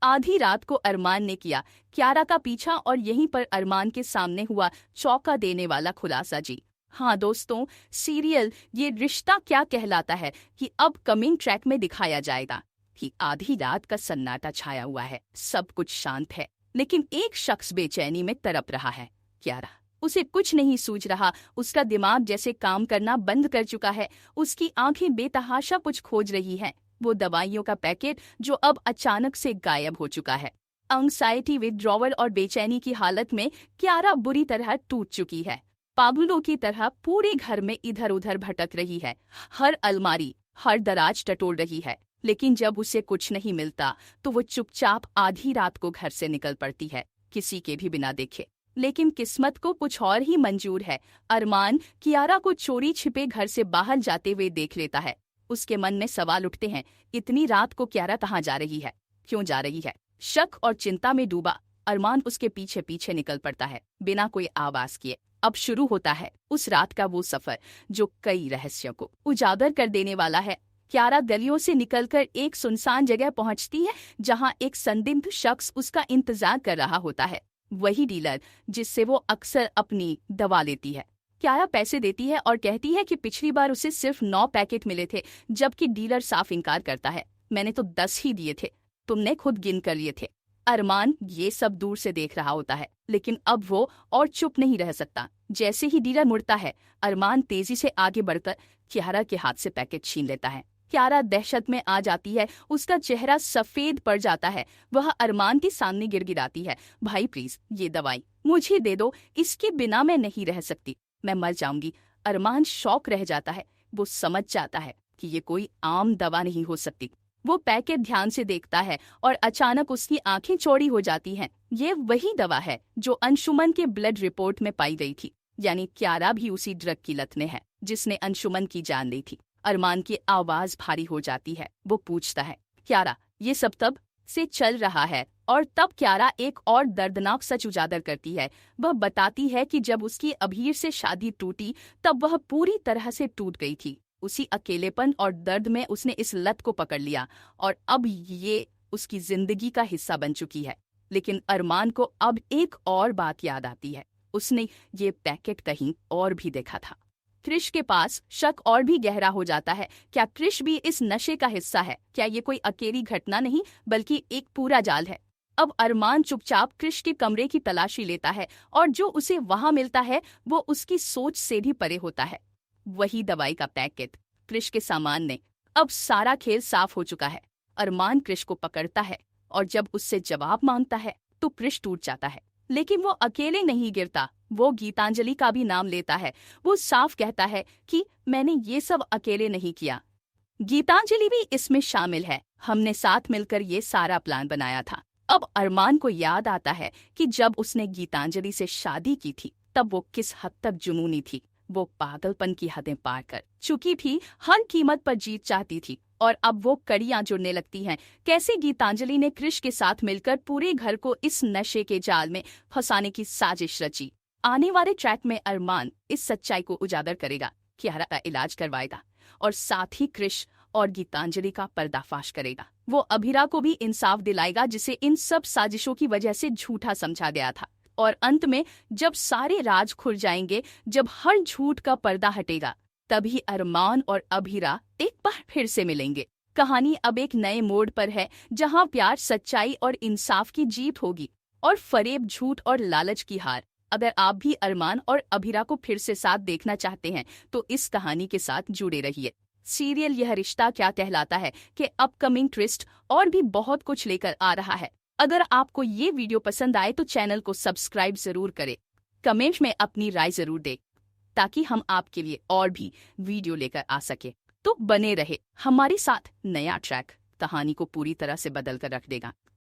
आधी रात को अरमान ने किया कियारा का पीछा और यहीं पर अरमान के सामने हुआ चौंका देने वाला खुलासा जी। हाँ दोस्तों, सीरियल ये रिश्ता क्या कहलाता है कि अब कमिंग ट्रैक में दिखाया जाएगा कि आधी रात का सन्नाटा छाया हुआ है, सब कुछ शांत है, लेकिन एक शख्स बेचैनी में तड़प रहा है, कियारा। उसे कुछ नहीं सूझ रहा, उसका दिमाग जैसे काम करना बंद कर चुका है, उसकी आंखें बेतहाशा कुछ खोज रही हैं। वो दवाइयों का पैकेट जो अब अचानक से गायब हो चुका है। एंग्जाइटी, विथड्रॉवल और बेचैनी की हालत में कियारा बुरी तरह टूट चुकी है। पागलों की तरह पूरे घर में इधर उधर भटक रही है, हर अलमारी, हर दराज टटोल रही है, लेकिन जब उसे कुछ नहीं मिलता तो वो चुपचाप आधी रात को घर से निकल पड़ती है, किसी के भी बिना देखे। लेकिन किस्मत को कुछ और ही मंजूर है। अरमान कियारा को चोरी छिपे घर से बाहर जाते हुए देख लेता है। उसके मन में सवाल उठते हैं, इतनी रात को कियारा कहाँ जा रही है, क्यों जा रही है? शक और चिंता में डूबा अरमान उसके पीछे पीछे निकल पड़ता है, बिना कोई आवाज किए। अब शुरू होता है उस रात का वो सफर जो कई रहस्यों को उजागर कर देने वाला है। कियारा गलियों से निकलकर एक सुनसान जगह पहुंचती है, जहां एक संदिग्ध शख्स उसका इंतजार कर रहा होता है, वही डीलर जिससे वो अक्सर अपनी दवा लेती है। कियारा पैसे देती है और कहती है कि पिछली बार उसे सिर्फ 9 पैकेट मिले थे, जबकि डीलर साफ इनकार करता है, मैंने तो 10 ही दिए थे, तुमने खुद गिन कर लिए थे। अरमान ये सब दूर से देख रहा होता है, लेकिन अब वो और चुप नहीं रह सकता। जैसे ही डीलर मुड़ता है, अरमान तेजी से आगे बढ़कर कियारा के हाथ से पैकेट छीन लेता है। कियारा दहशत में आ जाती है, उसका चेहरा सफेद पड़ जाता है। वह अरमान के सामने गिड़गिड़ाती है, भाई प्लीज ये दवाई मुझे दे दो, इसके बिना मैं नहीं रह सकती, मैं मर जाऊंगी। अरमान शौक रह जाता है, वो समझ जाता है कि ये कोई आम दवा नहीं हो सकती। वो पैकेट ध्यान से देखता है और अचानक उसकी आंखें चौड़ी हो जाती हैं। ये वही दवा है जो अंशुमन के ब्लड रिपोर्ट में पाई गई थी, यानी कियारा भी उसी ड्रग की लत में है जिसने अंशुमन की जान ली थी। अरमान की आवाज भारी हो जाती है, वो पूछता है, कियारा ये सब तब से चल रहा है? और तब कियारा एक और दर्दनाक सच उजागर करती है। वह बताती है कि जब उसकी अभीर से शादी टूटी तब वह पूरी तरह से टूट गई थी। उसी अकेलेपन और दर्द में उसने इस लत को पकड़ लिया और अब ये उसकी जिंदगी का हिस्सा बन चुकी है। लेकिन अरमान को अब एक और बात याद आती है, उसने ये पैकेट कहीं और भी देखा था। क्रिश के पास शक और भी गहरा हो जाता है, क्या क्रिश भी इस नशे का हिस्सा है? क्या ये कोई अकेली घटना नहीं बल्कि एक पूरा जाल है? अब अरमान चुपचाप क्रिश के कमरे की तलाशी लेता है और जो उसे वहां मिलता है वो उसकी सोच से भी परे होता है। वही दवाई का पैकेट, क्रिश के सामान ने। अब सारा खेल साफ हो चुका है। अरमान क्रिश को पकड़ता है और जब उससे जवाब मांगता है तो क्रिश टूट जाता है। लेकिन वो अकेले नहीं गिरता, वो गीतांजलि का भी नाम लेता है। वो साफ कहता है कि मैंने ये सब अकेले नहीं किया, गीतांजलि भी इसमें शामिल है, हमने साथ मिलकर ये सारा प्लान बनाया था। अब अरमान को याद आता है कि जब उसने गीतांजलि से शादी की थी तब वो किस हद तक जुनूनी थी। वो पागलपन की हदें पार कर चुकी थी, हर कीमत पर जीत चाहती थी और अब वो कड़ियां जुड़ने लगती हैं। कैसे गीतांजलि ने क्रिश के साथ मिलकर पूरे घर को इस नशे के जाल में फंसाने की साजिश रची। आने वाले ट्रैक में अरमान इस सच्चाई को उजागर करेगा, कियारा का इलाज करवाएगा और साथ ही क्रिश और गीतांजलि का पर्दाफाश करेगा। वो अभिरा को भी इंसाफ दिलाएगा जिसे इन सब साजिशों की वजह से झूठा समझा गया था। और अंत में जब सारे राज खुल जाएंगे, जब हर झूठ का पर्दा हटेगा, तभी अरमान और अभिरा एक बार फिर से मिलेंगे। कहानी अब एक नए मोड़ पर है, जहां प्यार, सच्चाई और इंसाफ की जीत होगी और फरेब, झूठ और लालच की हार। अगर आप भी अरमान और अभिरा को फिर से साथ देखना चाहते हैं तो इस कहानी के साथ जुड़े रहिए। सीरियल यह रिश्ता क्या कहलाता है कि अपकमिंग ट्विस्ट और भी बहुत कुछ लेकर आ रहा है। अगर आपको ये वीडियो पसंद आए तो चैनल को सब्सक्राइब जरूर करें, कमेंट में अपनी राय जरूर दें ताकि हम आपके लिए और भी वीडियो लेकर आ सके। तो बने रहे हमारे साथ, नया ट्रैक कहानी को पूरी तरह से बदल कर रख देगा।